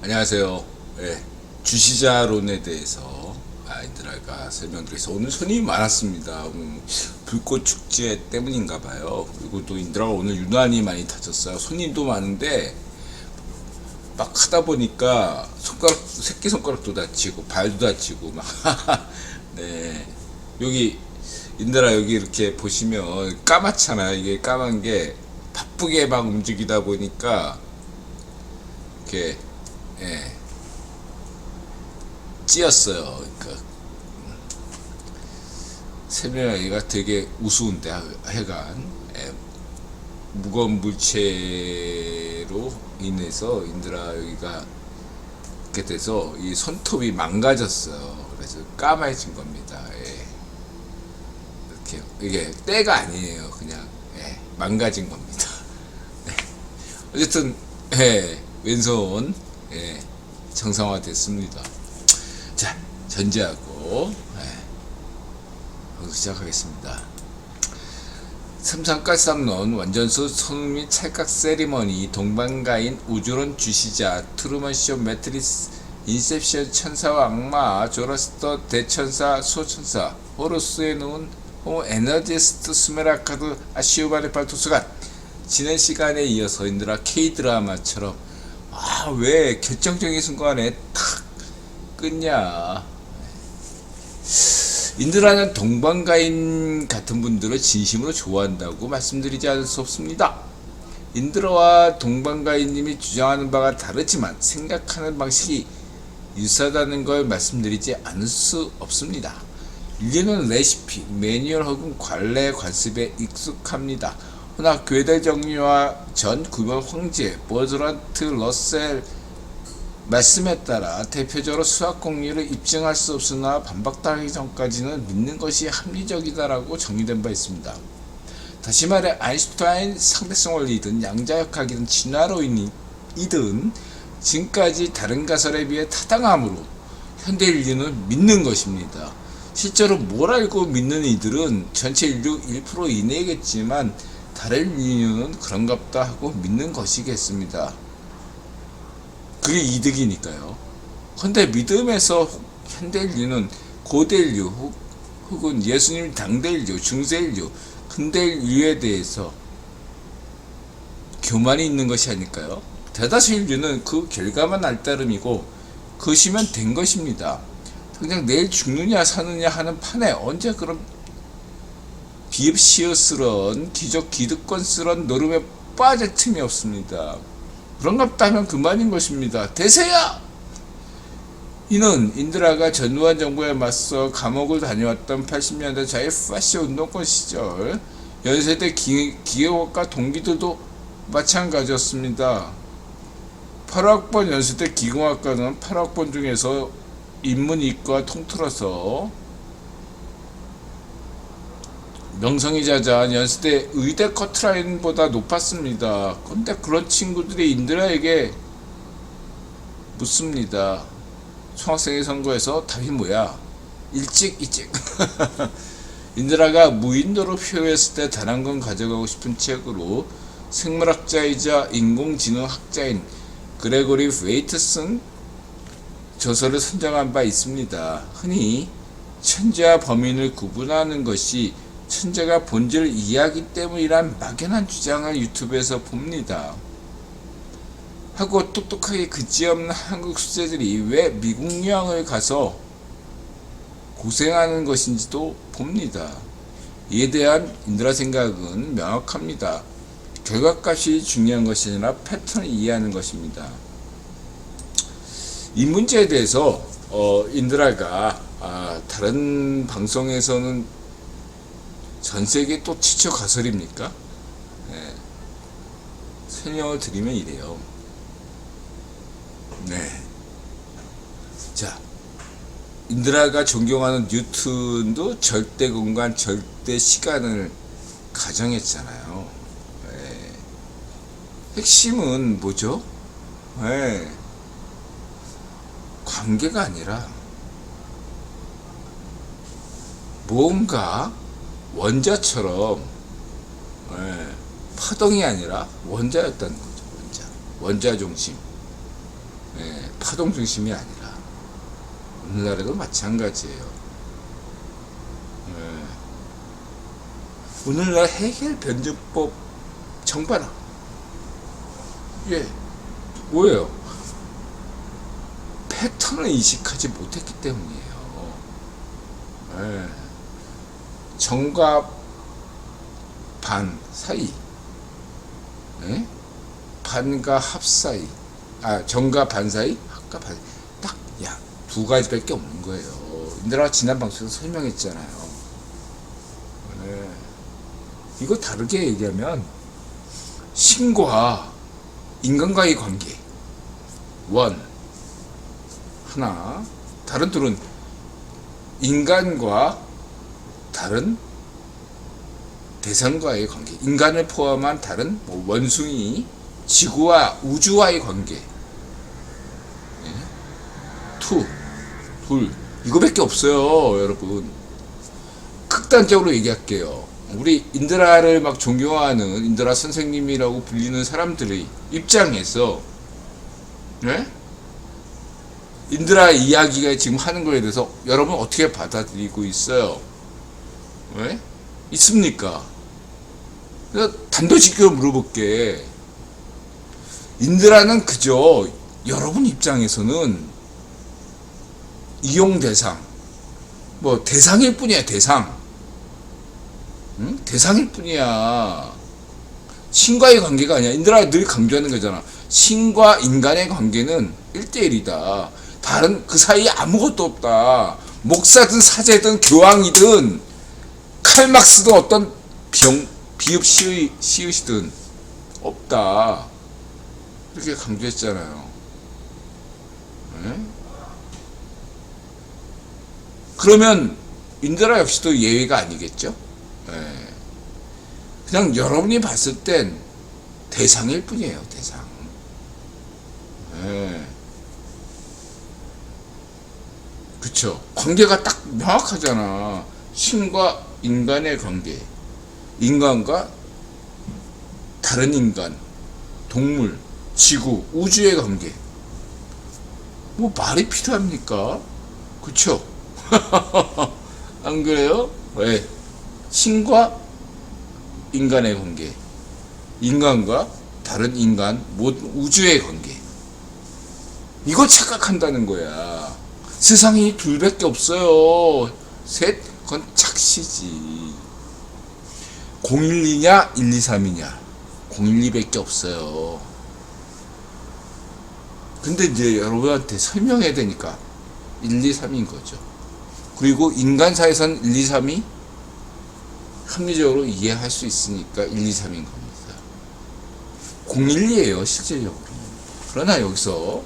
안녕하세요. 예, 주시자론에 대해서 아이들아가 설명드려서 오늘 손님이 많았습니다. 불꽃 축제 때문인가 봐요. 그리고 또 인드라가 오늘 유난히 많이 다쳤어요. 손님도 많은데 막 하다 보니까 새끼 손가락도 다치고 발도 다치고 막 네. 여기 인드라 여기 이렇게 보시면 까맣잖아요. 이게 까만 게 바쁘게 막 움직이다 보니까 이렇게 예, 찌었어요. 그러니까 설명하기가 되게 우스운데 하여간 예, 무거운 물체로 인해서 인드라 여기가 이렇게 돼서 이 손톱이 망가졌어요. 그래서 까마해진 겁니다. 예. 이렇게 이게 때가 아니에요. 그냥 예, 망가진 겁니다. 네. 어쨌든 예, 왼손 예, 정상화됐습니다. 자, 전제하고 시작하겠습니다. 삼산가삼론 완전수 손흥민 찰칵 세리머니 동반가인 우주론 주시자 트루먼쇼 매트리스 인셉션 천사와 악마 조라스터 대천사 소천사 호루스에 놓은 에너지스트 스메라카드 아시오바네 발토스가 지난 시간에 이어서 인드라 K드라마처럼 왜 결정적인 순간에 탁 끊냐. 인드라는 동반가인 같은 분들을 진심으로 좋아한다고 말씀드리지 않을 수 없습니다. 인드라와 동반가인님이 주장하는 바가 다르지만 생각하는 방식이 유사하다는 걸 말씀드리지 않을 수 없습니다. 인류는 레시피, 매뉴얼 혹은 관례, 관습에 익숙합니다. 허나 괴달 정리와 전 구별 황제 버즈란트 러셀 말씀에 따라 대표적으로 수학 공리를 입증할 수 없으나 반박당하기 전까지는 믿는 것이 합리적이다라고 정의된 바 있습니다. 다시 말해 아인슈타인 상대성 원리이든 양자역학이든 진화론이든 지금까지 다른 가설에 비해 타당함으로 현대 인류는 믿는 것입니다. 실제로 뭘 알고 믿는 이들은 전체 인류 1% 이내겠지만 다른 인류는 그런갑다 하고 믿는 것이겠습니다. 그게 이득이니까요. 근데 믿음에서 현대 인류는 고대 인류 혹은 예수님 당대 인류, 중세 인류, 근대 인류에 대해서 교만이 있는 것이 아닐까요? 대다수 인류는 그 결과만 알따름이고 그것이면 된 것입니다. 당장 내일 죽느냐 사느냐 하는 판에 언제 그런 비읍시어스런 기득권스런 노름에 빠질 틈이 없습니다. 그런갑다 하면 그만인 것입니다. 대세야! 이는 인드라가 전두환 정부에 맞서 감옥을 다녀왔던 80년대 자유파시 운동권 시절 연세대 기계학과 동기들도 마찬가지였습니다. 8학번 연세대 기공학과는 8학번 중에서 인문이과 통틀어서 명성이 자자한 연세대 의대 커트라인보다 높았습니다. 근데 그런 친구들이 인드라에게 묻습니다. 총학생회 선거에서 답이 뭐야? 일찍 인드라가 무인도로 표현했을 때 단 한 권 가져가고 싶은 책으로 생물학자이자 인공지능학자인 그레고리 웨이트슨 저서를 선정한 바 있습니다. 흔히 천재와 범인을 구분하는 것이 천재가 본질을 이해하기 때문이란 막연한 주장을 유튜브에서 봅니다. 하고 똑똑하게 그지없는 한국 수재들이 왜 미국 유학을 가서 고생하는 것인지도 봅니다. 이에 대한 인드라 생각은 명확합니다. 결과값이 중요한 것이 아니라 패턴을 이해하는 것입니다. 이 문제에 대해서 인드라가 다른 방송에서는 전세계 또 지쳐 가설입니까? 네. 설명을 드리면 이래요. 네. 자, 인드라가 존경하는 뉴턴도 절대 공간, 절대 시간을 가정했잖아요. 네. 핵심은 뭐죠? 네. 관계가 아니라 뭔가 원자처럼 파동이 아니라 원자였다는 거죠. 원자 중심. 파동 중심이 아니라 오늘날에도 마찬가지예요. 예. 오늘날 해겔 변증법 정반합. 예, 뭐예요? 패턴을 인식하지 못했기 때문이에요. 예. 정과 반 사이, 예? 반과 합 사이, 정과 반 사이, 합과 반, 딱, 두 가지밖에 없는 거예요. 인들아 지난 방송에서 설명했잖아요. 예. 이거 다르게 얘기하면 신과 인간과의 관계 원 하나, 다른 둘은 인간과 다른 대상과의 관계, 인간을 포함한 다른 원숭이, 지구와 우주와의 관계. 예? 둘 이거밖에 없어요, 여러분. 극단적으로 얘기할게요. 우리 인드라를 막 존경하는 인드라 선생님이라고 불리는 사람들의 입장에서, 네? 인드라 이야기가 지금 하는 거에 대해서 여러분 어떻게 받아들이고 있어요? 네? 있습니까? 단도직입적으로 물어볼게. 인드라는 그저 여러분 입장에서는 이용 대상, 대상일 뿐이야, 대상. 응? 대상일 뿐이야. 신과의 관계가 아니야. 인드라가 늘 강조하는 거잖아. 신과 인간의 관계는 1대1이다. 다른 그 사이에 아무것도 없다. 목사든 사제든 교황이든 칼막스든 어떤 비읍 시읒이든 없다. 이렇게 강조했잖아요. 네? 그러면 인드라 역시도 예외가 아니겠죠? 네. 그냥 여러분이 봤을 땐 대상일 뿐이에요, 대상. 네. 그쵸. 관계가 딱 명확하잖아. 신과 인간의 관계, 인간과 다른 인간, 동물, 지구, 우주의 관계. 말이 필요합니까? 그쵸? 안 그래요? 왜? 신과 인간의 관계, 인간과 다른 인간, 모든 우주의 관계. 이거 착각한다는 거야. 세상이 둘밖에 없어요. 셋, 그건 착시지. 012냐 123이냐 012밖에 없어요. 근데 이제 여러분한테 설명해야 되니까 123인 거죠. 그리고 인간사에선 1, 2, 3이 합리적으로 이해할 수 있으니까 1, 2, 3인 겁니다. 012예요, 실질적으로. 그러나 여기서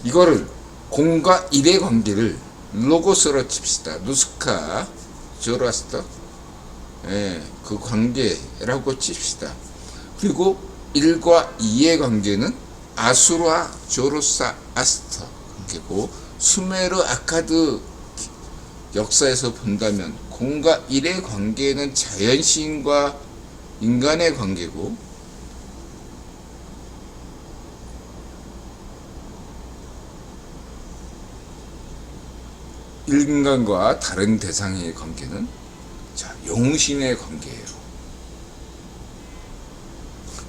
이거를 0과 1의 관계를 로고스로 칩시다. 누스카, 조라스터, 그 관계라고 칩시다. 그리고 1과 2의 관계는 아수라, 조로사, 아스터 관계고, 수메르, 아카드 역사에서 본다면 0과 1의 관계는 자연시인과 인간의 관계고, 인간과 다른 대상의 관계는 영신의 관계예요.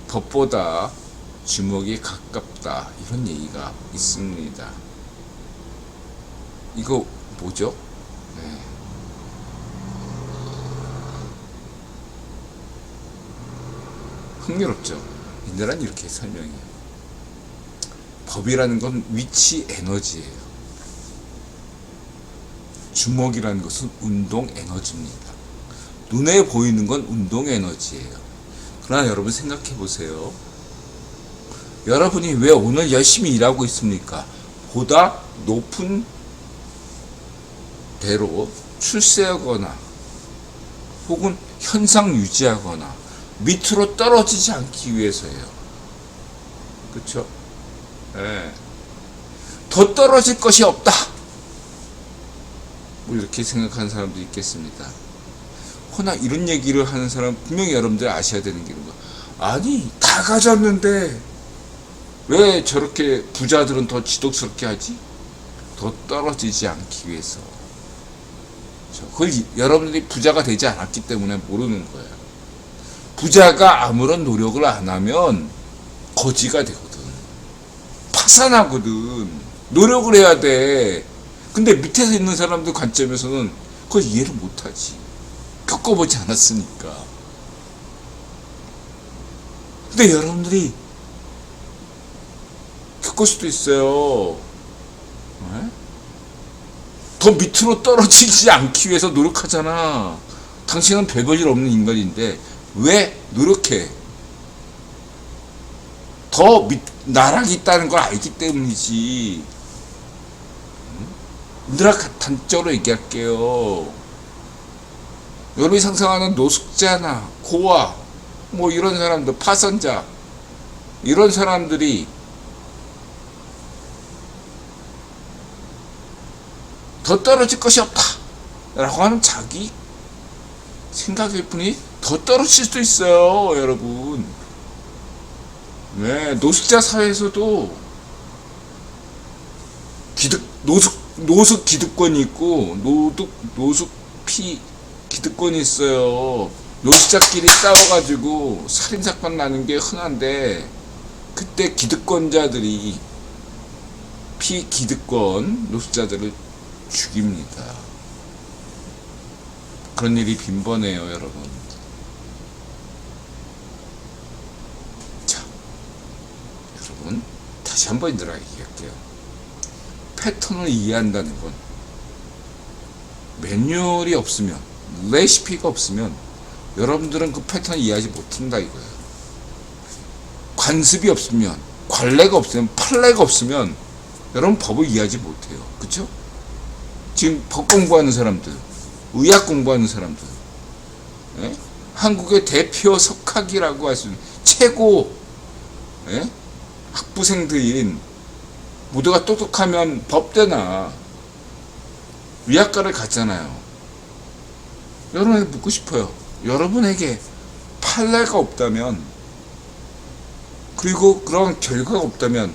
법보다 주먹이 가깝다, 이런 얘기가 있습니다. 이거 뭐죠? 흥미롭죠? 인드라는 이렇게 설명해요. 법이라는 건 위치 에너지예요. 주먹이라는 것은 운동 에너지입니다. 눈에 보이는 건 운동 에너지예요. 그러나 여러분 생각해 보세요. 여러분이 왜 오늘 열심히 일하고 있습니까? 보다 높은 대로 출세하거나 혹은 현상 유지하거나 밑으로 떨어지지 않기 위해서예요. 그렇죠? 더 떨어질 것이 없다, 이렇게 생각하는 사람도 있겠습니다. 허나 이런 얘기를 하는 사람 분명히 여러분들 아셔야 되는 게, 아니 다 가졌는데 왜 저렇게 부자들은 더 지독스럽게 하지? 더 떨어지지 않기 위해서. 그걸 여러분들이 부자가 되지 않았기 때문에 모르는 거예요. 부자가 아무런 노력을 안 하면 거지가 되거든. 파산하거든. 노력을 해야 돼. 근데 밑에서 있는 사람들 관점에서는 그걸 이해를 못하지. 겪어보지 않았으니까. 근데 여러분들이 겪을 수도 있어요. 네? 더 밑으로 떨어지지 않기 위해서 노력하잖아. 당신은 별볼일 없는 인간인데 왜 노력해? 더 나락이 있다는 걸 알기 때문이지. 인들아 단적으로 얘기할게요. 여러분이 상상하는 노숙자나 고아 뭐 이런 사람들, 파선자 이런 사람들이 더 떨어질 것이 없다 라고 하는 자기 생각일 뿐이 더 떨어질 수도 있어요, 여러분. 네, 노숙자 사회에서도 노숙 기득권이 있고 노숙 피 기득권이 있어요. 노숙자끼리 싸워가지고 살인사건 나는 게 흔한데, 그때 기득권자들이 피기득권 노숙자들을 죽입니다. 그런 일이 빈번해요, 여러분. 자, 여러분 다시 한번 들어가 얘기할게요. 패턴을 이해한다는 건 매뉴얼이 없으면, 레시피가 없으면 여러분들은 그 패턴을 이해하지 못한다 이거예요. 관습이 없으면, 관례가 없으면, 판례가 없으면 여러분 법을 이해하지 못해요. 그쵸? 지금 법 공부하는 사람들, 의학 공부하는 사람들, 예? 한국의 대표 석학이라고 할 수 있는 최고, 예? 학부생들인, 모두가 똑똑하면 법대나 의학과를 갔잖아요. 여러분에게 묻고 싶어요. 여러분에게 판례가 없다면, 그리고 그런 결과가 없다면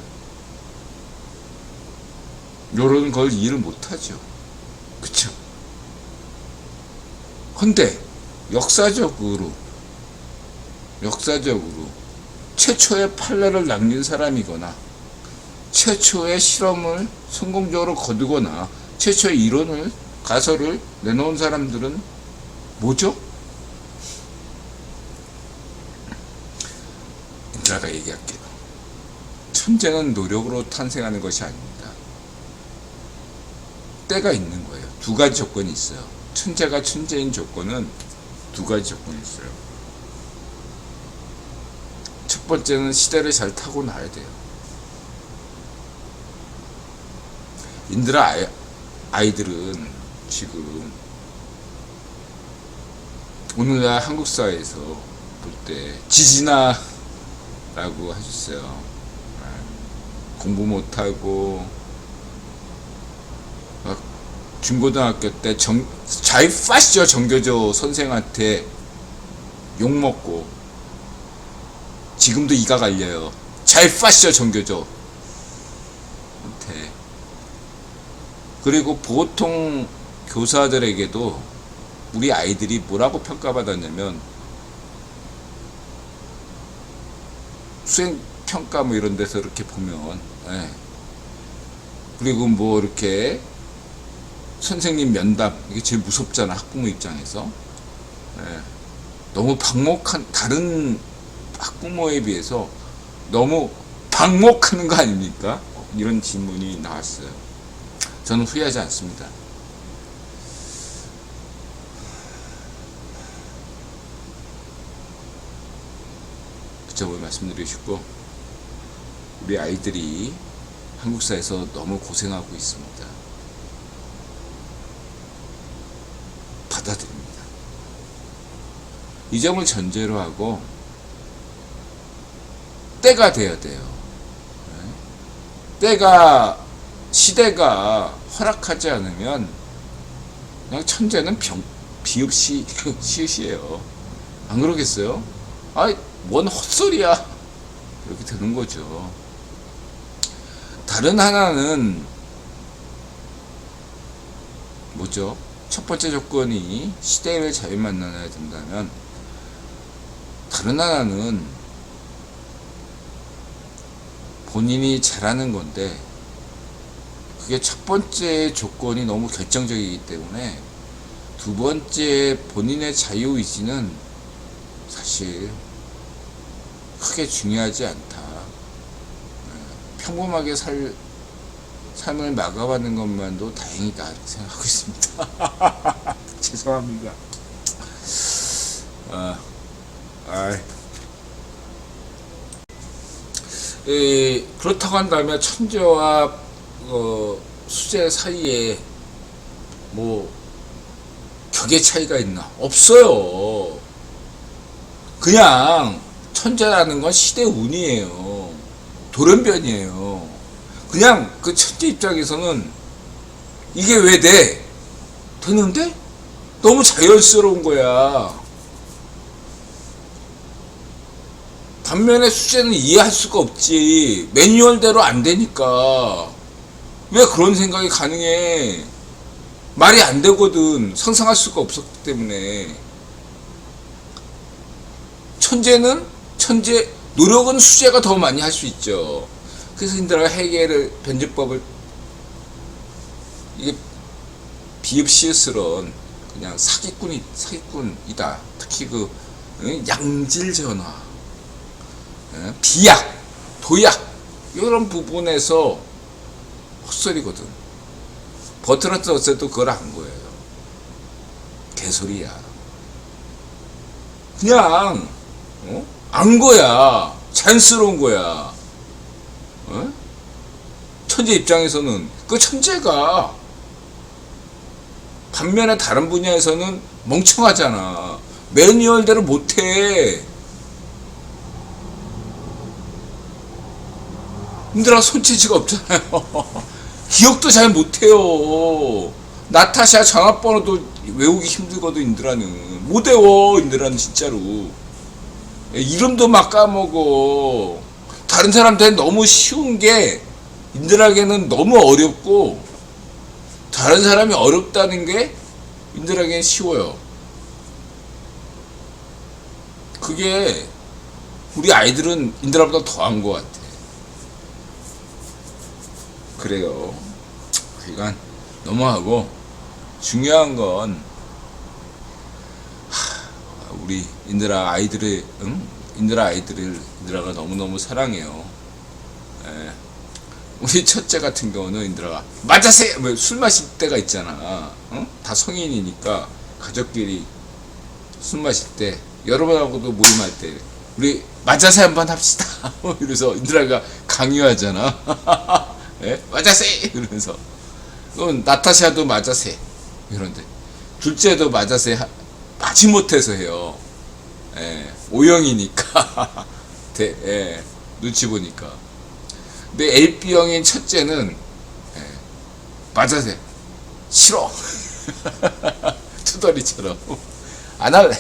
여러분은 그걸 이해를 못하죠. 그쵸? 근데 역사적으로 최초의 판례를 남긴 사람이거나 최초의 실험을 성공적으로 거두거나 최초의 이론을, 가설을 내놓은 사람들은 뭐죠? 제가 얘기할게요. 천재는 노력으로 탄생하는 것이 아닙니다. 때가 있는 거예요. 두 가지 조건이 있어요. 천재가 천재인 조건은 두 가지 조건이 있어요. 첫 번째는 시대를 잘 타고 나야 돼요. 인들아 아이들은 지금 오늘날 한국 사회에서 볼 때 지지나 라고 하셨어요. 공부 못하고 중고등학교 때 자이파시죠 정교조 선생한테 욕먹고 지금도 이가 갈려요. 자이파시죠 정교조. 그리고 보통 교사들에게도 우리 아이들이 뭐라고 평가받았냐면, 수행평가 뭐 이런 데서 이렇게 보면, 예. 그리고 뭐 이렇게 선생님 면담, 이게 제일 무섭잖아, 학부모 입장에서. 예. 너무 다른 학부모에 비해서 너무 방목하는 거 아닙니까? 이런 질문이 나왔어요. 저는 후회하지 않습니다. 그 점을 말씀드리고 싶고, 우리 아이들이 한국 사회에서 너무 고생하고 있습니다. 받아들입니다. 이 점을 전제로 하고 때가 돼야 돼요. 시대가 허락하지 않으면 그냥 천재는 비읍시 시읒이에요. 안 그러겠어요? 아이 뭔 헛소리야, 이렇게 되는 거죠. 다른 하나는 뭐죠? 첫 번째 조건이 시대의 자유 만나야 된다면, 다른 하나는 본인이 잘하는 건데, 그게 첫 번째 조건이 너무 결정적이기 때문에 두 번째 본인의 자유의지는 사실 크게 중요하지 않다. 평범하게 삶을 막아가는 것만도 다행이다 이렇게 생각하고 있습니다. 죄송합니다. 그렇다고 한다면 천재와 수재 사이에 뭐 격의 차이가 있나? 없어요. 그냥 천재라는 건 시대 운이에요. 돌연변이에요. 그냥 그 천재 입장에서는 이게 왜 돼? 되는데? 너무 자연스러운 거야. 반면에 수재는 이해할 수가 없지. 매뉴얼대로 안 되니까. 왜 그런 생각이 가능해? 말이 안 되거든. 상상할 수가 없었기 때문에. 노력은 수재가 더 많이 할 수 있죠. 그래서 인들아가 해겔을 변제법을 이게 비읍시스런 그냥 사기꾼이다. 특히 그 양질 전화, 비약, 도약 이런 부분에서 헛소리거든. 버트런트 어쨌든 그걸 안 거예요. 개소리야. 그냥 안 거야. 자연스러운 거야. 천재 입장에서는 그 천재가 반면에 다른 분야에서는 멍청하잖아. 매뉴얼대로 못해. 인들아 손재주가 없잖아요. 기억도 잘 못해요. 나타샤 전화번호도 외우기 힘들거든. 인들아는 못 외워. 인들아는 진짜로 이름도 막 까먹어. 다른 사람들은 너무 쉬운 게 인들에게는 너무 어렵고, 다른 사람이 어렵다는 게 인들에게는 쉬워요. 그게 우리 아이들은 인들보다 더한 것 같아. 그래요. 그러니까 넘어가고, 중요한 건 우리 인들아 아이들을 인들아가 너무너무 사랑해요. 우리 첫째 같은 경우는 인들아가 맞아세요. 술 마실 때가 있잖아. 다 성인이니까 가족끼리 술 마실 때, 여러분하고도 모임할 때 우리 맞아세 한번 합시다. 이래서 인들아가 강요하잖아. 맞아세 이러면서. 그럼 나타샤도 맞아세 이런데, 둘째도 맞아세 마지못해서 해요. O형이니까 눈치 보니까. 근데 LB형인 첫째는 맞아서 싫어. 투덜이처럼 안 할래.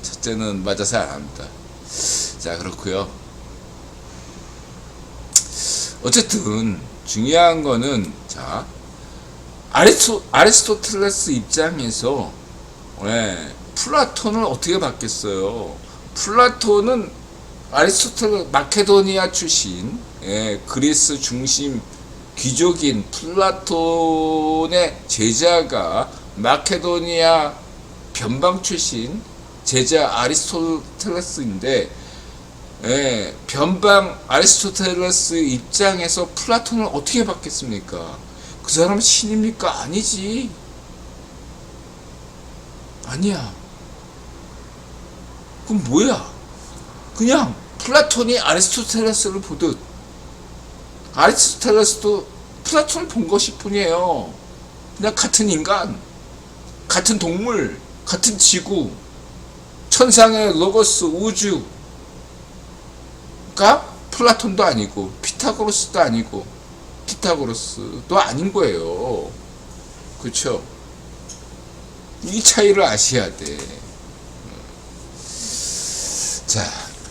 첫째는 맞아서 안 합니다. 자, 그렇고요. 어쨌든 중요한 거는, 자, 아리스토텔레스 입장에서 플라톤을 어떻게 받겠어요? 플라톤은 아리스토텔레스 마케도니아 출신, 그리스 중심 귀족인 플라톤의 제자가 마케도니아 변방 출신 제자 아리스토텔레스인데, 변방 아리스토텔레스 입장에서 플라톤을 어떻게 받겠습니까? 그 사람 신입니까? 아니지. 아니야. 그럼 뭐야? 그냥 플라톤이 아리스토텔레스를 보듯 아리스토텔레스도 플라톤을 본 것일 뿐이에요. 그냥 같은 인간, 같은 동물, 같은 지구, 천상의 로고스 우주가 플라톤도 아니고 피타고라스도 아니고 피타고라스도 아닌 거예요. 그렇죠? 이 차이를 아셔야 돼. 자,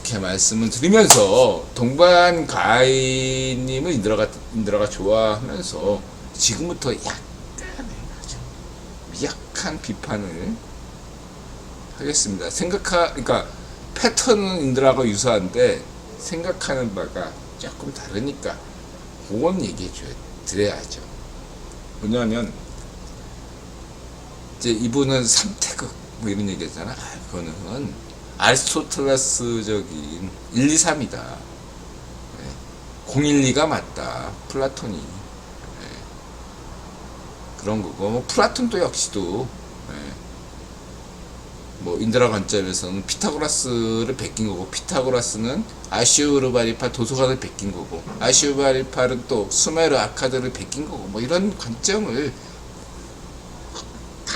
이렇게 말씀을 드리면서 동반 가인님을 인드라가 좋아하면서 지금부터 약간의 아주 미약한 비판을 하겠습니다. 그러니까 패턴은 인드라가 유사한데 생각하는 바가 조금 다르니까 그건 얘기해 드려야죠. 뭐냐면 이제 이분은 삼태극 뭐 이런 얘기 했잖아. 그거는 아리스토텔레스적인 1, 2, 3이다. 012가 맞다. 플라톤이. 그런 거고, 뭐 플라톤도 역시도 뭐 인드라 관점에서는 피타고라스를 베낀 거고, 피타고라스는 아슈르바리팔 도서관을 베낀 거고, 아슈르바리팔은 또 수메르 아카드를 베낀 거고, 뭐 이런 관점을 다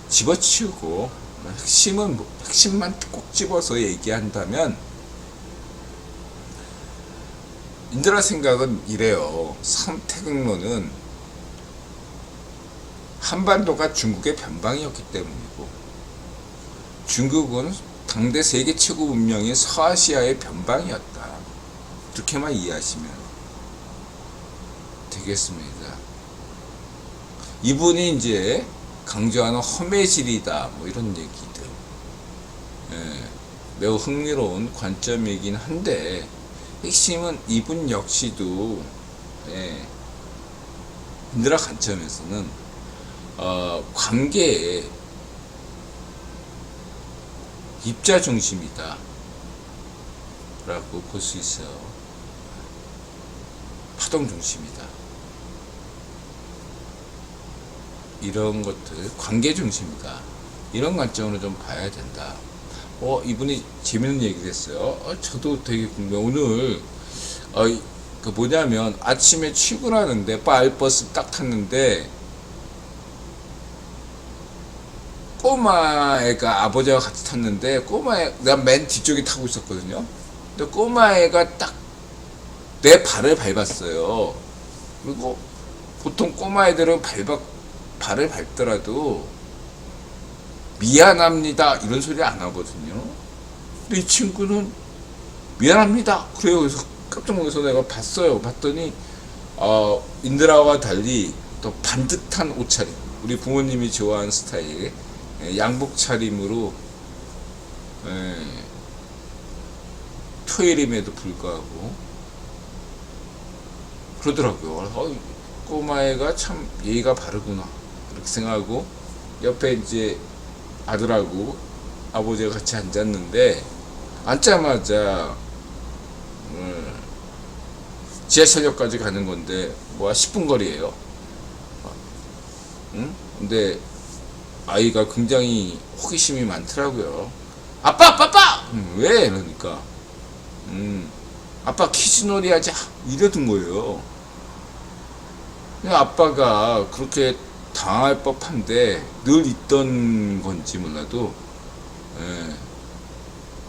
집어치우고 핵심만 꼭 집어서 얘기한다면 인드라 생각은 이래요. 삼태극론은 한반도가 중국의 변방이었기 때문이고, 중국은 당대 세계 최고 문명인 서아시아의 변방이었다. 그렇게만 이해하시면 되겠습니다. 이분이 이제 강조하는 험해질이다, 뭐 이런 얘기들, 매우 흥미로운 관점이긴 한데, 핵심은 이분 역시도 인드라 관점에서는 관계의 입자 중심이다 라고 볼 수 있어요. 파동 중심이다. 이런 것들, 관계 중심이다. 이런 관점으로 좀 봐야 된다. 이분이 재밌는 얘기를 했어요. 저도 되게 궁금해. 오늘, 그 뭐냐면, 아침에 출근하는데, 빨버스 딱 탔는데, 꼬마애가 아버지와 같이 탔는데, 난 맨 뒤쪽에 타고 있었거든요. 근데 꼬마애가 딱 내 발을 밟았어요. 그리고 보통 꼬마애들은 발을 밟더라도 미안합니다 이런 소리 안 하거든요. 근데 이 친구는 미안합니다 그래요. 그래서 깜짝 놀라서 내가 봤더니 인드라와 달리 또 반듯한 옷차림, 우리 부모님이 좋아하는 스타일 양복 차림으로 토요일임에도 불구하고 그러더라고요. 꼬마애가 참 예의가 바르구나 이렇게 생각하고, 옆에 이제 아들하고 아버지가 같이 앉았는데, 앉자마자 지하철역까지 가는 건데 뭐 10분 거리예요. 근데 아이가 굉장히 호기심이 많더라고요. 아빠! 왜? 이러니까 아빠 퀴즈놀이 하자 이러던 거예요. 아빠가 그렇게 당할 법한데 늘 있던 건지 몰라도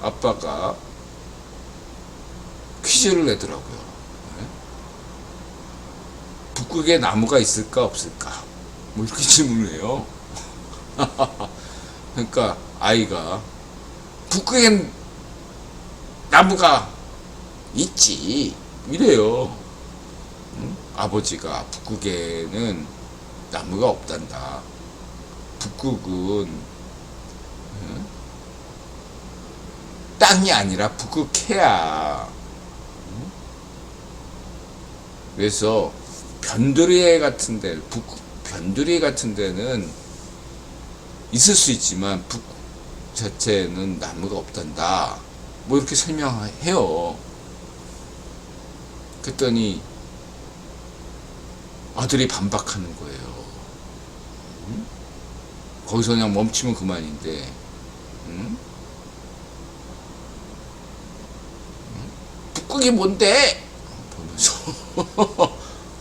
아빠가 퀴즈를 내더라고요. 북극에 나무가 있을까 없을까 뭐 이렇게 질문을 해요. 그러니까 아이가 북극엔 나무가 있지 이래요. 아버지가 북극에는 나무가 없단다. 북극은 땅이 아니라 북극해야. 그래서 변두리 같은 데는 있을 수 있지만 북극 자체는 나무가 없단다. 뭐 이렇게 설명해요. 그랬더니 아들이 반박하는 거예요. 거기서 그냥 멈추면 그만인데, 북극이 뭔데? 보면서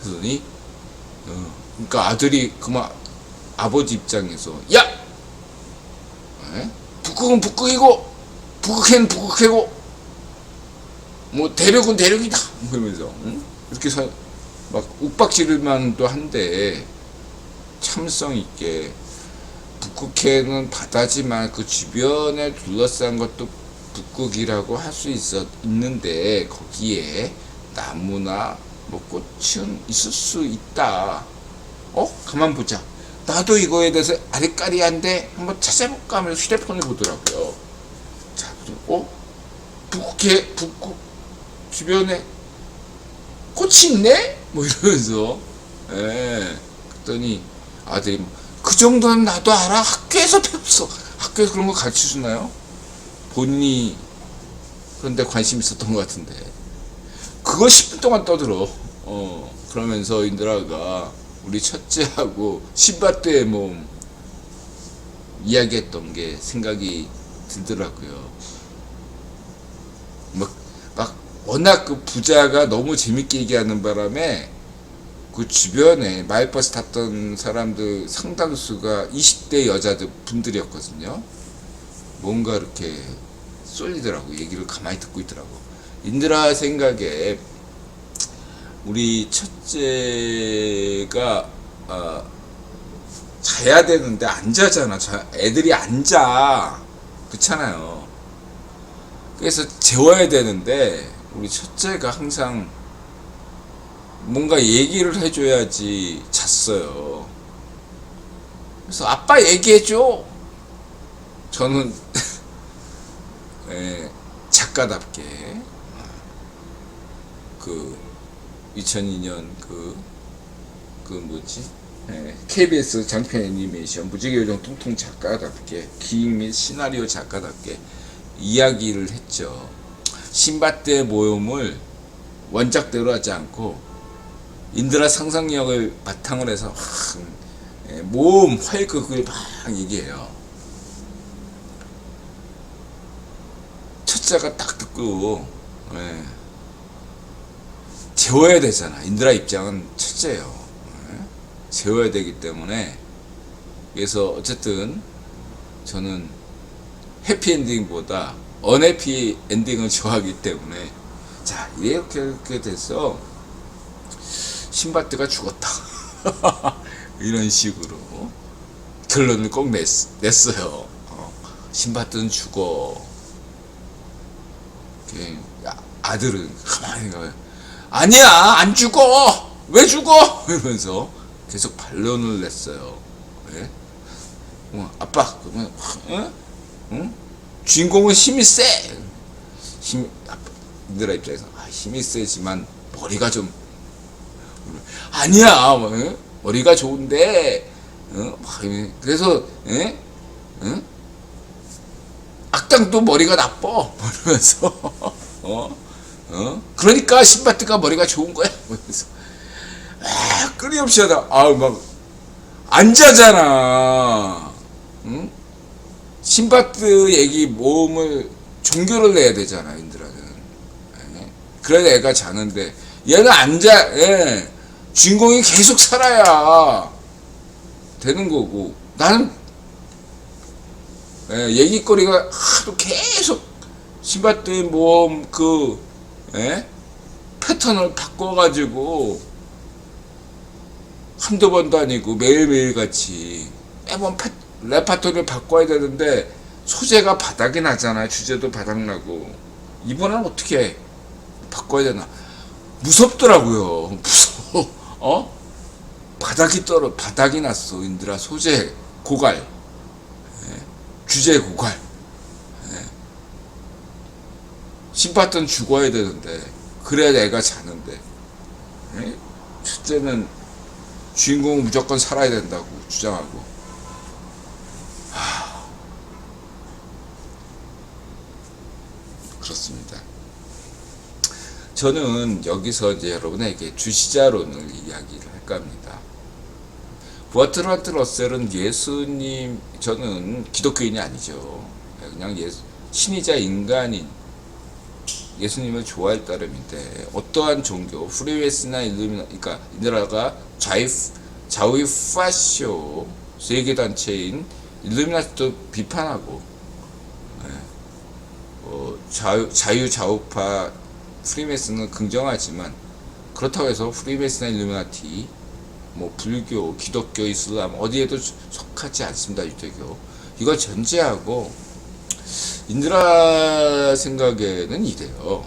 그러더니 그러니까 아들이 그만 아버지 입장에서 야! 북극은 북극이고 북극해는 북극해고 뭐 대륙은 대륙이다 그러면서 이렇게 막 욱박지를만도 한데 참성 있게 북극해는 바다지만 그 주변에 둘러싼 것도 북극이라고 할 수 있는데 거기에 나무나 뭐 꽃은 있을 수 있다. 가만 보자. 나도 이거에 대해서 아리까리한데 한번 찾아볼까 하면서 휴대폰을 보더라고요. 자, 북극 주변에 꽃이 있네? 뭐 이러면서, 그랬더니 아들이 그 정도는 나도 알아. 학교에서 배웠어. 학교에서 그런 거 가르쳐 주나요? 본인이 그런데 관심 있었던 것 같은데. 그거 10분 동안 떠들어. 그러면서 인드라가 우리 첫째하고 신밧드의 몸 이야기했던 게 생각이 들더라고요. 막 워낙 그 부자가 너무 재밌게 얘기하는 바람에 그 주변에 마을버스 탔던 사람들 상당수가 20대 여자들 분들이었거든요. 뭔가 이렇게 쏠리더라고. 얘기를 가만히 듣고 있더라고. 인드라 생각에 우리 첫째가 자야 되는데 안 자잖아. 애들이 안 자. 그렇잖아요. 그래서 재워야 되는데 우리 첫째가 항상 뭔가 얘기를 해줘야지 잤어요. 그래서 아빠 얘기해줘. 저는 작가답게 그 2002년 KBS 장편 애니메이션 무지개요정 통통 작가답게 기획 및 시나리오 작가답게 이야기를 했죠. 신밧드의 모험을 원작대로 하지 않고 인드라 상상력을 바탕으로 해서 모험 활극을 막 얘기해요. 첫째가 딱 듣고 재워야 되잖아. 인드라 입장은 첫째예요. 재워야 되기 때문에 그래서 어쨌든 저는 해피엔딩보다 언해피 엔딩을 좋아하기 때문에 자 이렇게 돼서 신밧드가 죽었다. 이런 식으로 결론을 꼭 냈어요. 신밧드는 죽어. 아들은 가만히 가요. 아니야 안 죽어. 왜 죽어? 이러면서 계속 반론을 냈어요. 아빠 그러면 응? 주인공은 힘이 세. 인드라 입장에서 힘이 세지만 머리가 좀 아니야. 머리가 좋은데 그래서 악당도 머리가 나빠. 이러면서 그러니까 신밧드가 머리가 좋은 거야. 그래서 끊임없이 하다 막 안 자잖아. 신밧드 얘기 모험을 종교를 내야 되잖아. 인드라는. 그래야 애가 자는데 얘는 안 자. 주인공이 계속 살아야 되는 거고 나는 얘기거리가 하도 계속 신밧드의 모험 패턴을 바꿔가지고 한두 번도 아니고 매일매일 같이 매번 레파토리를 바꿔야 되는데 소재가 바닥이 나잖아요. 주제도 바닥나고 이번에는 어떻게 바꿔야 되나 무섭더라고요. 무서워. 바닥이 났어. 인드라 소재 고갈 주제 고갈 신밧드는 죽어야 되는데 그래야 애가 자는데 첫째는 주인공은 무조건 살아야 된다고 주장하고 그렇습니다. 저는 여기서 이제 여러분에게 주시자론을 이야기를 할까 합니다. 버트란트 러셀은 예수님, 저는 기독교인이 아니죠. 그냥 신이자 인간인 예수님을 좋아할 따름인데 어떠한 종교, 프리메이슨이나 그러니까 인드라가 좌우 파쇼 세계단체인 일루미나티도 비판하고 좌우파 프리메이슨은 긍정하지만 그렇다고 해서 프리메이슨이나 일루미나티 불교, 기독교, 이슬람 어디에도 속하지 않습니다. 유대교 이걸 전제하고 인드라 생각에는 이래요.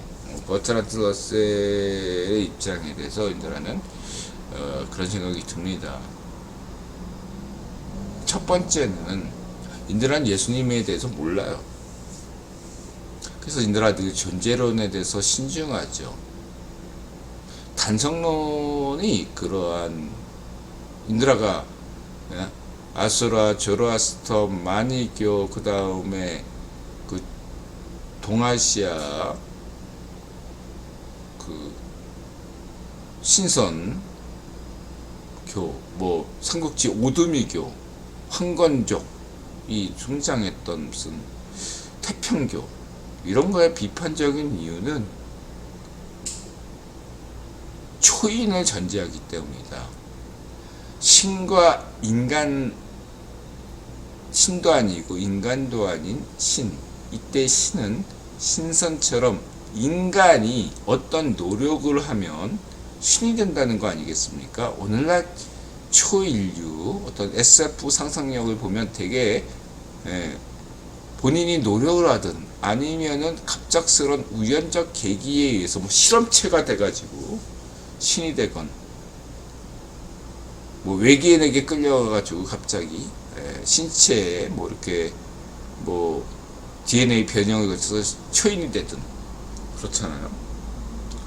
버트란드 러셀의 입장에 대해서 인드라는 그런 생각이 듭니다. 첫 번째는 인드라는 예수님에 대해서 몰라요. 그래서 인드라가 늘 존재론에 대해서 신중하죠. 단성론이 그러한 인드라가 아수라, 조로아스터, 마니교, 그 다음에 그 동아시아 그 신선교, 뭐 삼국지 오두미교, 황건족이 등장했던 무슨 태평교 이런 거에 비판적인 이유는 초인을 전제하기 때문이다. 신과 인간, 신도 아니고 인간도 아닌 신. 이때 신은 신선처럼 인간이 어떤 노력을 하면 신이 된다는 거 아니겠습니까? 오늘날 초인류 어떤 SF 상상력을 보면 되게 본인이 노력을 하든 아니면은 갑작스런 우연적 계기에 의해서 뭐 실험체가 돼가지고 신이 되건 뭐 외계인에게 끌려가가지고 갑자기 신체에 뭐 이렇게 뭐 DNA 변형을 거쳐서 초인이 되든 그렇잖아요.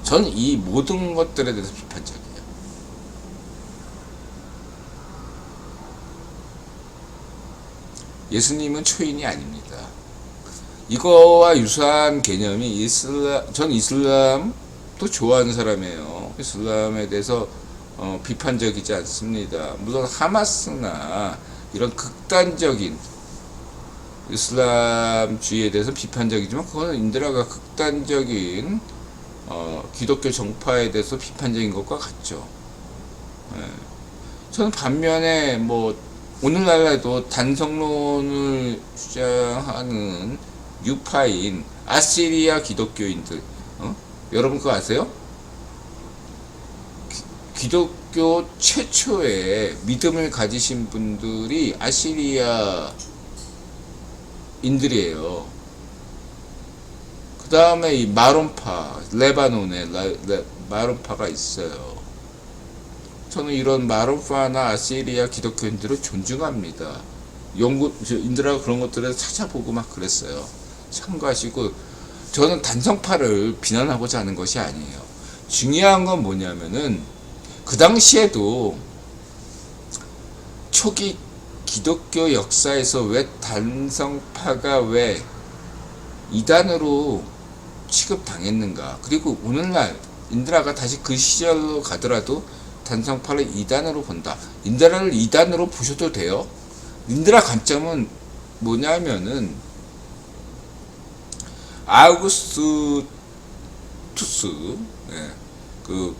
저는 이 모든 것들에 대해서 비판적이에요. 예수님은 초인이 아닙니다. 이거와 유사한 개념이 전 이슬람도 좋아하는 사람이에요. 이슬람에 대해서 비판적이지 않습니다. 물론 하마스나 이런 극단적인 이슬람주의에 대해서 비판적이지만 그거는 인드라가 극단적인 기독교 정파에 대해서 비판적인 것과 같죠. 저는 반면에 뭐 오늘날에도 단성론을 주장하는 유파인 아시리아 기독교인들, 여러분 그거 아세요? 기독교 최초의 믿음을 가지신 분들이 아시리아 인들이에요. 그 다음에 이 마론파, 레바논에 마론파가 있어요. 저는 이런 마론파나 아시리아 기독교인들을 존중합니다. 인드라가 그런 것들을 찾아보고 막 그랬어요. 참고하시고, 저는 단성파를 비난하고자 하는 것이 아니에요. 중요한 건 뭐냐면은 그 당시에도 초기 기독교 역사에서 왜 단성파가 왜 이단으로 취급당했는가. 그리고 오늘날 인드라가 다시 그 시절로 가더라도 단성파를 이단으로 본다. 인드라를 이단으로 보셔도 돼요. 인드라 관점은 뭐냐면은 아우구스투스 그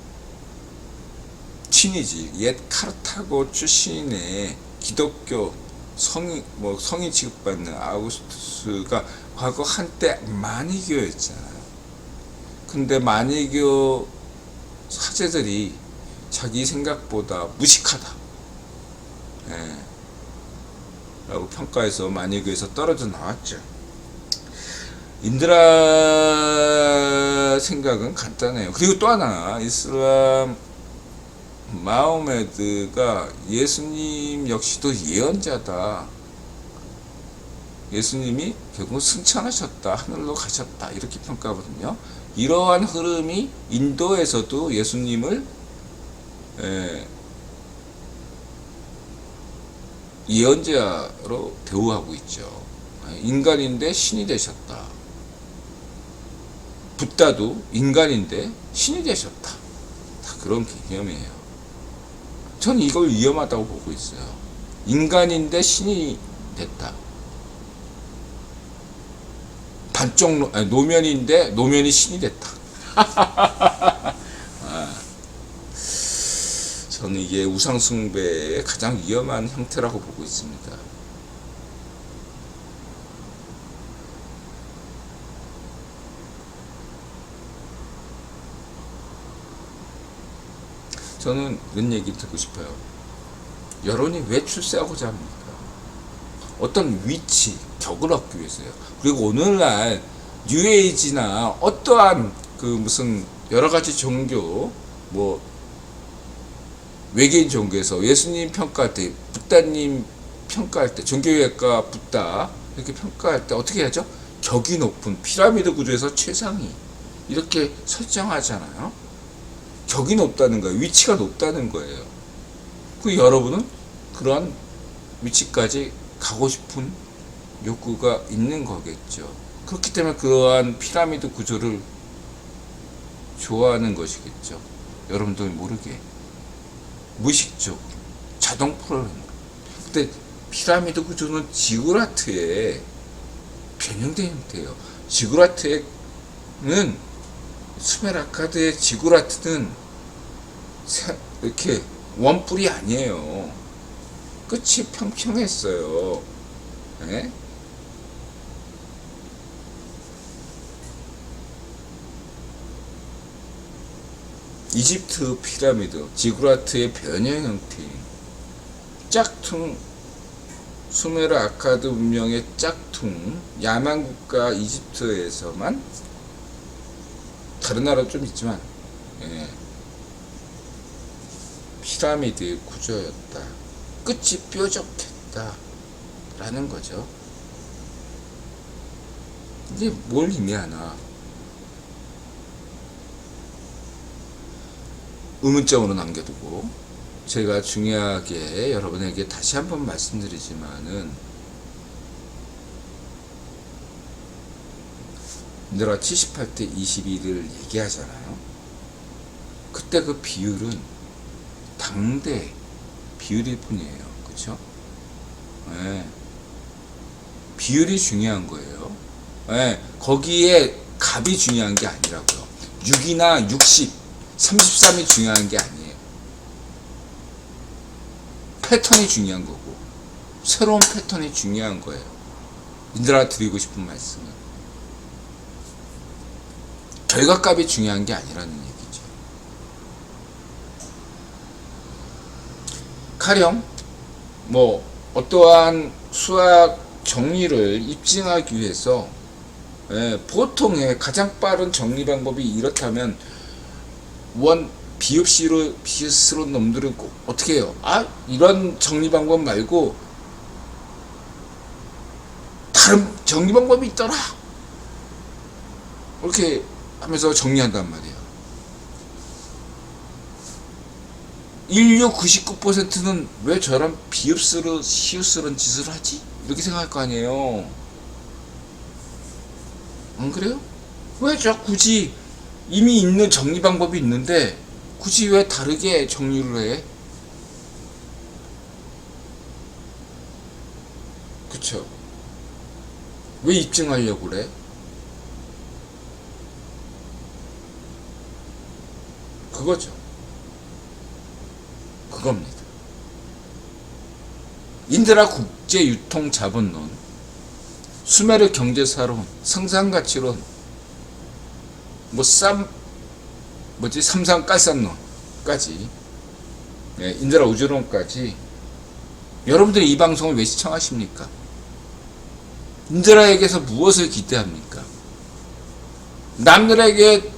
친이지 옛 카르타고 출신의 기독교 성인 취급받는 아우구스투스가 과거 한때 마니교였잖아요. 근데 마니교 사제들이 자기 생각보다 무식하다 라고 평가해서 마니교에서 떨어져 나왔죠. 인드라 생각은 간단해요. 그리고 또 하나, 이슬람 마호메드가 예수님 역시도 예언자다. 예수님이 결국 승천하셨다. 하늘로 가셨다. 이렇게 평가하거든요. 이러한 흐름이 인도에서도 예수님을 예언자로 대우하고 있죠. 인간인데 신이 되셨다. 붓다도 인간인데 신이 되셨다. 다 그런 개념이에요. 전 이걸 위험하다고 보고 있어요. 인간인데 신이 됐다. 반쪽 노면인데 노면이 신이 됐다. 저는 이게 우상숭배의 가장 위험한 형태라고 보고 있습니다. 저는 이런 얘기 듣고 싶어요. 여론이 왜 출세하고자 합니까? 어떤 위치, 덕을 얻기 위해서요. 그리고 오늘날 뉴에이지나 어떠한 그 무슨 여러 가지 종교, 뭐 외계인 종교에서 예수님 평가할 때, 붓다님 평가할 때, 종교학과 붓다 이렇게 평가할 때 어떻게 하죠? 격이 높은 피라미드 구조에서 최상위 이렇게 설정하잖아요. 격이 높다는 거예요. 위치가 높다는 거예요. 그 여러분은 그러한 위치까지 가고 싶은 욕구가 있는 거겠죠. 그렇기 때문에 그러한 피라미드 구조를 좋아하는 것이겠죠. 여러분들 모르게 무의식적 자동 프로그램. 근데 피라미드 구조는 지구라트에 변형된 형태예요. 지구라트는 수메르아카드의 지구라트는 이렇게 원뿔이 아니에요. 끝이 평평했어요. 네? 이집트 피라미드, 지구라트의 변형 형태인 짝퉁, 수메르아카드 문명의 짝퉁, 야만 국가 이집트에서만, 다른 나라도 좀 있지만, 예, 피라미드의 구조였다. 끝이 뾰족했다. 라는 거죠. 이게 뭘 의미하나? 의문점으로 남겨두고, 제가 중요하게 여러분에게 다시 한번 말씀드리지만은, 인드라 78대 22를 얘기하잖아요. 그때 그 비율은 당대 비율일 뿐이에요. 그쵸? 네. 비율이 중요한 거예요. 네. 거기에 값이 중요한 게 아니라고요. 6이나 60, 33이 중요한 게 아니에요. 패턴이 중요한 거고, 새로운 패턴이 중요한 거예요. 인드라 드리고 싶은 말씀은 결과값이 중요한 게 아니라는 얘기죠. 가령 뭐 어떠한 수학 정리를 입증하기 위해서 보통의 가장 빠른 정리 방법이 이렇다면 비읍시로 놈들은 꼭 어떻게 해요? 이런 정리 방법 말고 다른 정리 방법이 있더라. 이렇게 하면서 정리한단 말이에요. 인류 99%는 왜 저런 시우스런 짓을 하지? 이렇게 생각할 거 아니에요. 안 그래요? 왜 굳이 이미 있는 정리 방법이 있는데 굳이 왜 다르게 정리를 해? 그쵸? 왜 입증하려고 그래? 그거죠. 그겁니다. 인드라 국제유통자본론, 수메르 경제사론, 생산가치론, 삼상깔산론까지, 인드라 우주론까지. 여러분들이 이 방송을 왜 시청하십니까? 인드라에게서 무엇을 기대합니까? 남들에게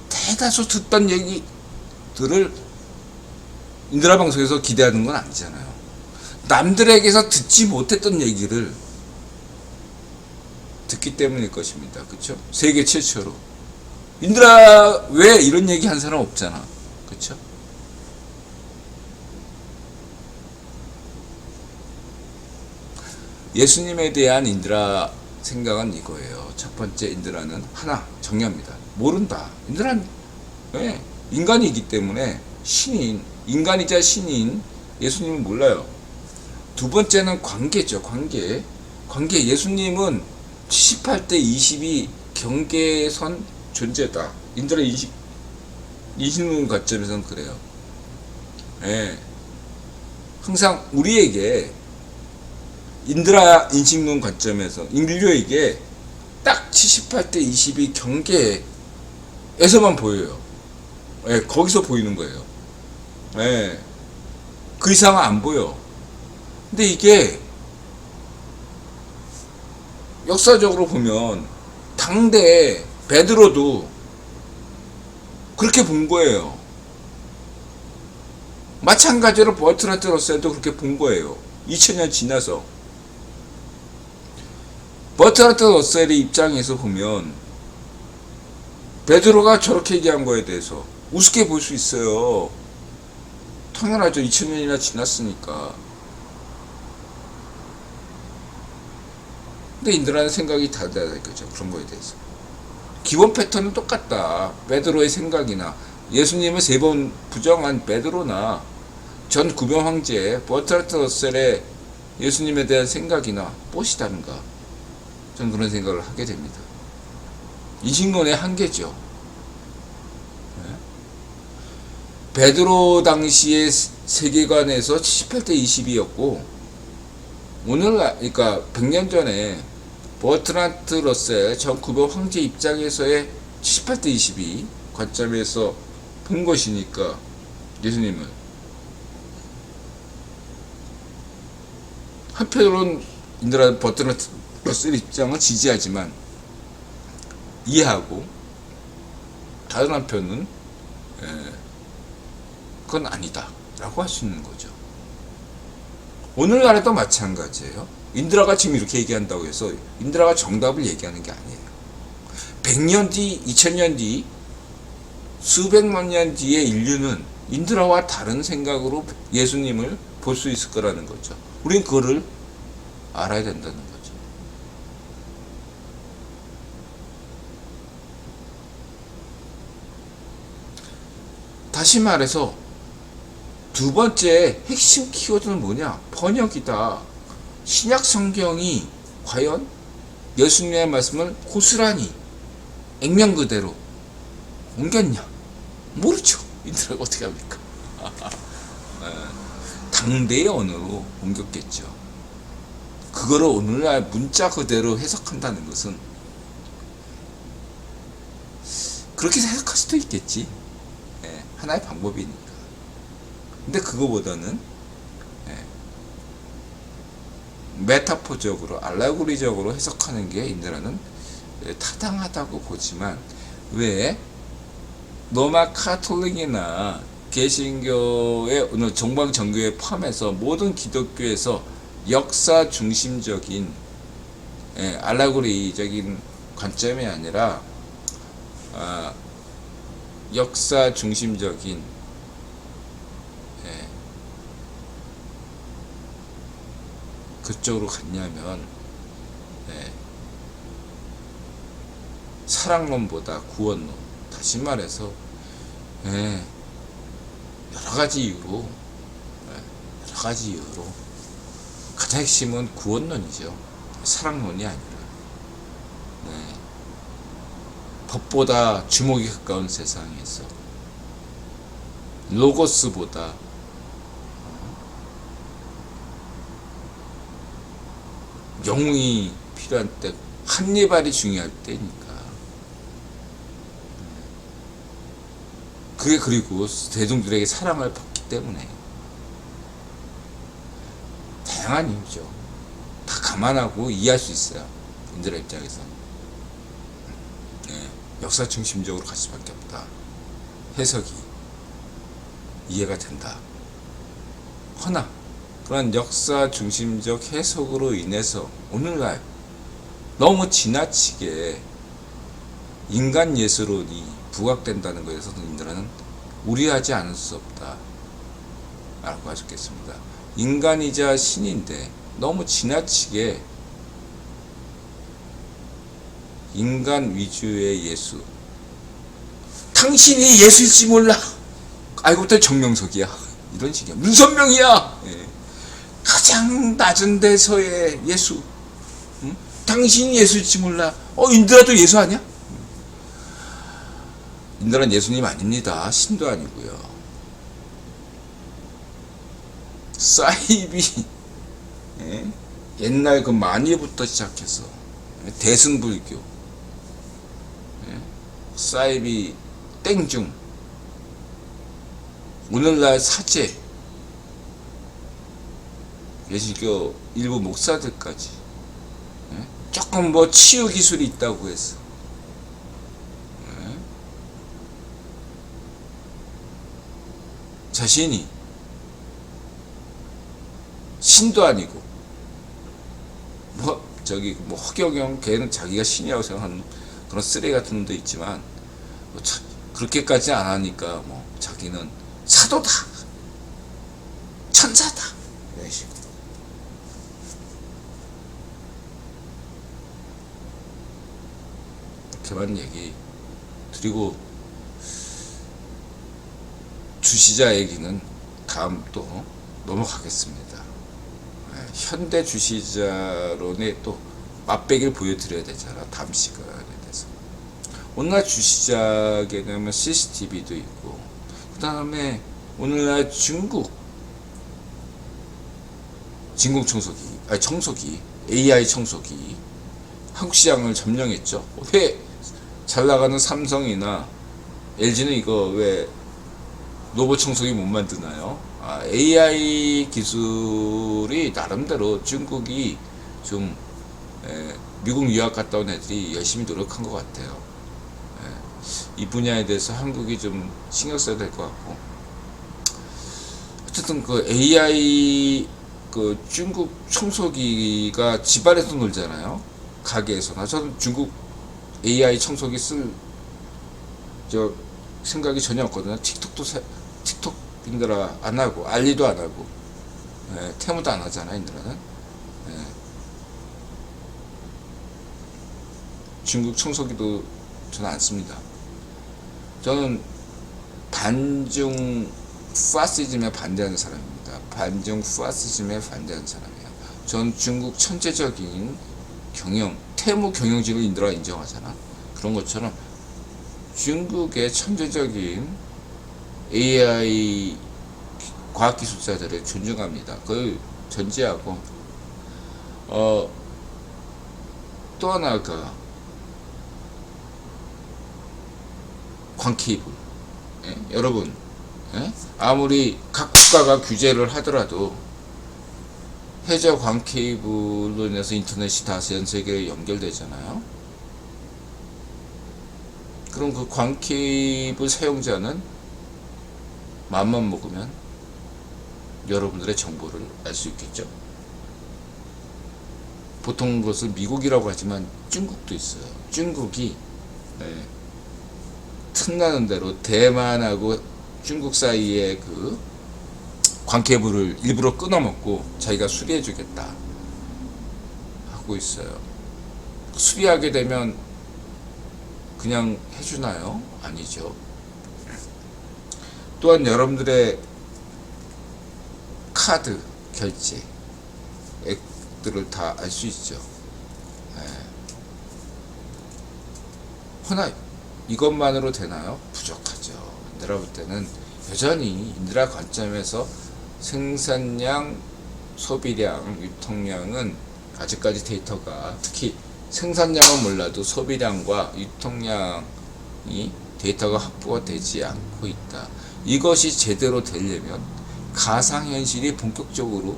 대다수 듣던 얘기들을 인드라 방송에서 기대하는 건 아니잖아요. 남들에게서 듣지 못했던 얘기를 듣기 때문일 것입니다. 그쵸? 세계 최초로. 인드라 왜 이런 얘기 한 사람 없잖아. 그쵸? 예수님에 대한 인드라 생각은 이거예요. 첫 번째, 인드라는 하나, 정의합니다. 모른다. 인드라는 인간이기 때문에 신인, 인간이자 신인 예수님은 몰라요. 두 번째는 관계죠. 관계. 예수님은 78대 22 경계선 존재다. 인드라 인식론 관점에서는 그래요. 항상 우리에게 인드라 인식론 관점에서 인류에게 딱 78대 22 경계에서만 보여요. 거기서 보이는 거예요. 그 이상은 안 보여. 근데 이게 역사적으로 보면 당대 베드로도 그렇게 본 거예요. 마찬가지로 버트란트 러셀도 그렇게 본 거예요. 2000년 지나서. 버트란트 러셀의 입장에서 보면 베드로가 저렇게 얘기한 거에 대해서 우습게 볼 수 있어요. 당연하죠. 2000년이나 지났으니까. 근데 인들하는 생각이 다르다 이거죠. 그런 거에 대해서. 기본 패턴은 똑같다. 베드로의 생각이나 예수님을 3번 부정한 베드로나 전 구병 황제 버트란트 러셀의 예수님에 대한 생각이나 뽀시다는가. 저는 그런 생각을 하게 됩니다. 인식론의 한계죠. 베드로 당시의 세계관에서 78대 22였고 오늘 그러니까 100년 전에 버트란트 러셀 전 구병 황제 입장에서의 78대 22 관점에서 본 것이니까 예수님은 한편으로는 인들한 버트란트 러셀 입장을 지지하지만 이해하고 다른 한편은 그건 아니다 라고 할 수 있는 거죠. 오늘날에도 마찬가지예요. 인드라가 지금 이렇게 얘기한다고 해서 인드라가 정답을 얘기하는 게 아니에요. 100년 뒤, 2000년 뒤, 수백만 년 뒤의 인류는 인드라와 다른 생각으로 예수님을 볼 수 있을 거라는 거죠. 우린 그거를 알아야 된다는 거죠. 다시 말해서 두 번째 핵심 키워드는 뭐냐? 번역이다. 신약 성경이 과연 예수님의 말씀을 고스란히 액면 그대로 옮겼냐? 모르죠. 인터넷 어떻게 합니까? 당대의 언어로 옮겼겠죠. 그거를 오늘날 문자 그대로 해석한다는 것은 그렇게 해석할 수도 있겠지. 하나의 방법이니까. 근데 그거보다는 메타포적으로 알레고리적으로 해석하는 게 인들하는 타당하다고 보지만 왜 로마 카톨릭이나 개신교의 오늘 정방정교에 포함해서 모든 기독교에서 역사 중심적인 알레고리적인 관점이 아니라 역사 중심적인 그쪽으로 갔냐면 사랑론보다 구원론, 다시 말해서 여러가지 이유로 가장 핵심은 구원론이죠. 사랑론이 아니라 법보다 주목이 가까운 세상에서 로고스보다 영웅이 필요한 때 한니발이 중요할 때니까. 그게 그리고 대중들에게 사랑을 받기 때문에 다양한 이유죠. 다 감안하고 이해할 수 있어요. 인들의 입장에서 역사 중심적으로 갈 수밖에 없다. 해석이 이해가 된다. 허나 그런 역사 중심적 해석으로 인해서 오늘날 너무 지나치게 인간 예술론이 부각된다는 것에서 인들은 우려하지 않을 수 없다 라고 하셨겠습니다. 인간이자 신인데 너무 지나치게 인간 위주의 예수, 당신이 예수일지 몰라, 알고 보니 정명석이야, 이런 식이야. 문선명이야. 가장 낮은 데서의 예수. 당신이 예수일지 몰라. 인드라도 예수 아니야? 인드라는 예수님 아닙니다. 신도 아니고요. 사이비, 옛날 그 만위부터 시작해서 대승불교, 사이비 땡중, 오늘날 사제, 예수교 일부 목사들까지 조금 뭐 치유 기술이 있다고 해서 자신이 신도 아니고 뭐 저기 뭐 허경영 걔는 자기가 신이라고 생각하는 그런 쓰레기 같은 놈도 있지만 뭐 그렇게까지 안 하니까 뭐 자기는 사도다 천사다 이런 식으로 이렇게만 얘기 드리고 주시자 얘기는 다음 또 넘어가겠습니다. 현대 주시자론의 또 맛배기를 보여드려야 되잖아. 다음 시간에 대해서. 오늘날 주시자 개념은 CCTV도 있고, 그 다음에 오늘날 중국 진공청소기, 아니 청소기, AI 청소기 한국 시장을 점령했죠. 왜 잘 나가는 삼성이나 LG는 이거 왜 로봇 청소기 못 만드나요? AI 기술이 나름대로 중국이 좀 미국 유학 갔다 온 애들이 열심히 노력한 것 같아요. 이 분야에 대해서 한국이 좀 신경 써야 될 것 같고, 어쨌든 그 AI 그 중국 청소기가 집안에서 놀잖아요. 가게에서나. 저는 중국 AI 청소기 쓸 생각이 전혀 없거든요. 틱톡인들아 안 하고 알리도 안 하고 테무도 안 하잖아. 인들은 중국 청소기도 저는 안 씁니다. 저는 반중 파시즘에 반대하는 사람입니다. 반중 파시즘에 반대하는 사람이에요. 전 중국 천재적인 테무 경영진을 인도라 인정하잖아. 그런 것처럼 중국의 천재적인 AI 과학기술자들을 존중합니다. 그걸 전제하고 또 하나가 광케이블. 여러분, 아무리 각 국가가 규제를 하더라도 해저 광케이블로 인해서 인터넷이 다 전 세계에 연결되잖아요. 그럼 그 광케이블 사용자는 맘만 먹으면 여러분들의 정보를 알 수 있겠죠. 보통 그것을 미국이라고 하지만 중국도 있어요. 중국이 틈나는 대로 대만하고 중국 사이에 그 광케이블을 일부러 끊어먹고 자기가 수리해주겠다 하고 있어요. 수리하게 되면 그냥 해주나요? 아니죠. 또한 여러분들의 카드 결제 액들을 다 알 수 있죠. 허나 이것만으로 되나요? 부족하죠. 인드라 볼 때는 여전히 인드라 관점에서 생산량, 소비량, 유통량은 아직까지 데이터가 특히 생산량은 몰라도 소비량과 유통량이 데이터가 확보가 되지 않고 있다. 이것이 제대로 되려면 가상현실이 본격적으로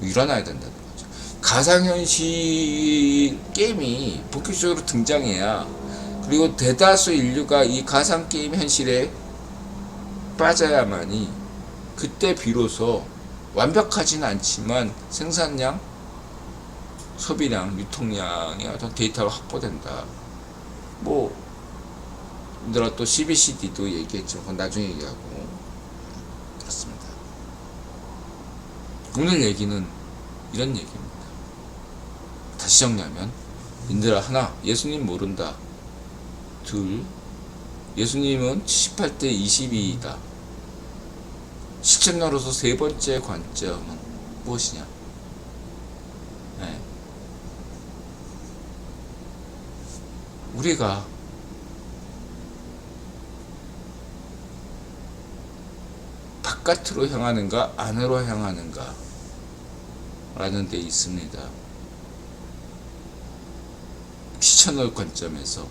일어나야 된다는 거죠. 가상현실 게임이 본격적으로 등장해야, 그리고 대다수 인류가 이 가상게임 현실에 빠져야만이 그때 비로소 완벽하진 않지만 생산량, 소비량, 유통량의 어떤 데이터가 확보된다. 뭐 얘들아 또 CBCD도 얘기했지만 그건 나중에 얘기하고. 그렇습니다. 오늘 얘기는 이런 얘기입니다. 다시 정리하면, 인들아 하나, 예수님 모른다. 둘, 예수님은 78대 22이다. 실천자로서 세 번째 관점은 무엇이냐? 우리가 바깥으로 향하는가 안으로 향하는가 라는 데 있습니다. 시천의 관점에서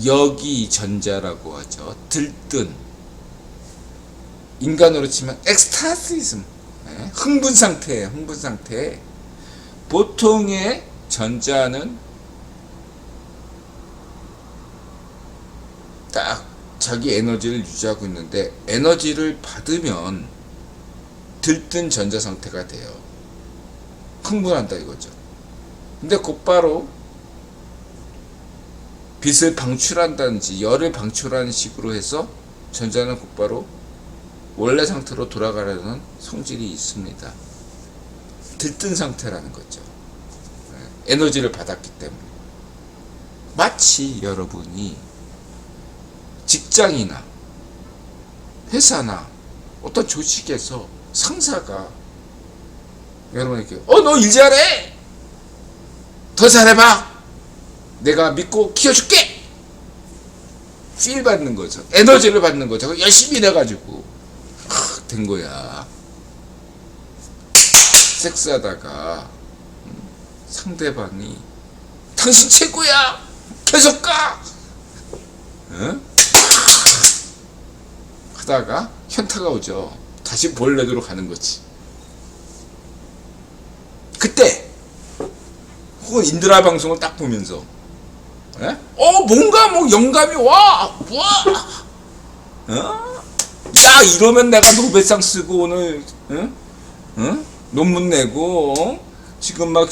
여기 전자라고 하죠. 들뜬, 인간으로 치면 엑스타시즘, 흥분 상태에 보통의 전자는 딱 자기 에너지를 유지하고 있는데 에너지를 받으면 들뜬 전자 상태가 돼요. 흥분한다 이거죠. 근데 곧바로 빛을 방출한다든지 열을 방출하는 식으로 해서 전자는 곧바로 원래 상태로 돌아가려는 성질이 있습니다. 들뜬 상태라는 거죠. 에너지를 받았기 때문에. 마치 여러분이 직장이나 회사나 어떤 조직에서 상사가 여러분에게 너 일 잘해! 더 잘해봐! 내가 믿고 키워줄게! 필 받는 거죠. 에너지를 받는 거죠. 열심히 일해가지고 된 거야. 섹스하다가 상대방이 당신 최고야! 계속 가! 응? 하다가 현타가 오죠. 다시 본래대로 가는 거지. 그때 혹은 인드라 방송을 딱 보면서 뭔가 뭐 영감이 와! 야, 이러면 내가 노벨상 쓰고 오늘 논문 내고 지금 막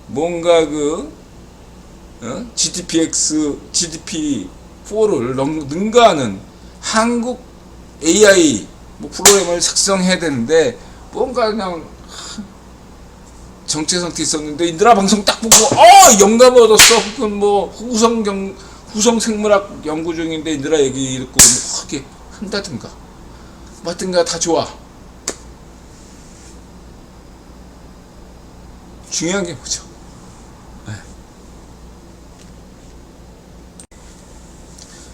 뭔가 GDP4를 능가하는 한국 AI 프로그램을 작성해야 되는데 뭔가 그냥 정체성도 있었는데 인드라 방송 딱 보고 영감을 얻었어. 혹은 후성 생물학 연구 중인데 인드라 얘기 듣고 하게 한다든가 맞든가 다 좋아. 중요한 게 뭐죠?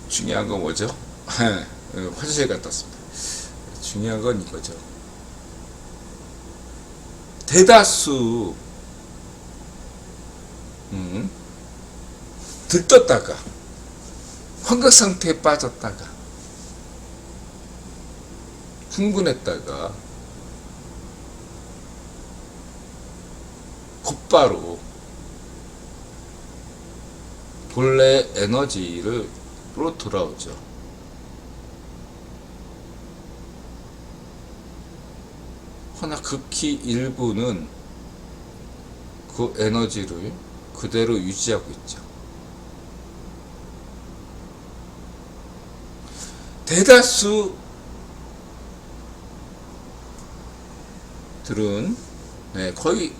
중요한 건 뭐죠? 화장실 갔다 왔습니다. 중요한 건 이거죠. 대다수 들떴다가 환각 상태에 빠졌다가 흥분했다가 곧바로 본래 에너지로 돌아오죠. 허나 극히 일부는 그 에너지를 그대로 유지하고 있죠. 대다수들은 거의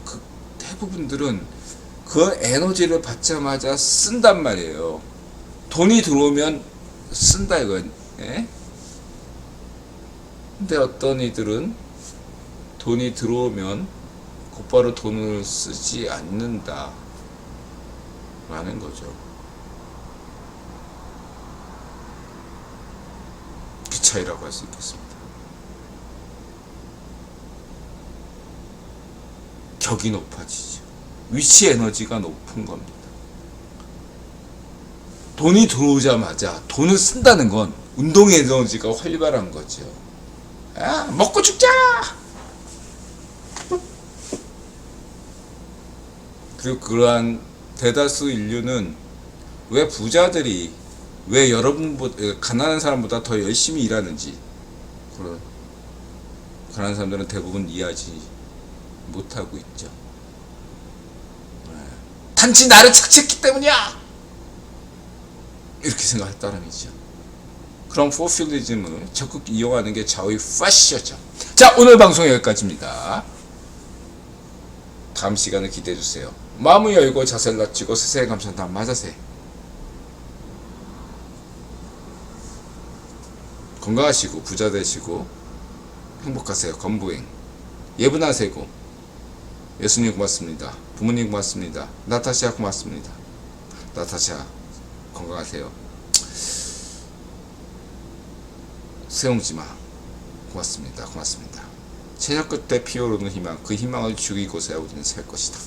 대부분들은 그 에너지를 받자마자 쓴단 말이에요. 돈이 들어오면 쓴다 이건. 근데 어떤 이들은 돈이 들어오면 곧바로 돈을 쓰지 않는다 라는 거죠. 그 차이라고 할 수 있겠습니다. 격이 높아지죠. 위치 에너지가 높은 겁니다. 돈이 들어오자마자 돈을 쓴다는 건 운동 에너지가 활발한 거죠. 먹고 죽자! 그리고 그러한 대다수 인류는 왜 부자들이 왜 여러분보다 가난한 사람보다 더 열심히 일하는지 그런 사람들은 대부분 이해하지 못하고 있죠. 단지 나를 착취했기 때문이야! 이렇게 생각할 따름이죠. 그런 포퓰리즘을 적극 이용하는 게 좌우의 파시죠. 자, 오늘 방송 여기까지입니다. 다음 시간을 기대해주세요. 마음을 열고 자세를 낮추고 스스로의 감사는 다 맞으세요. 건강하시고 부자 되시고 행복하세요. 건부행 예분하세고 예수님 고맙습니다. 부모님 고맙습니다. 나타샤 고맙습니다. 나타샤 건강하세요. 세웅지마 고맙습니다. 고맙습니다. 최저 끝에 피어오르는 희망, 그 희망을 죽이고서야 우리는 살 것이다.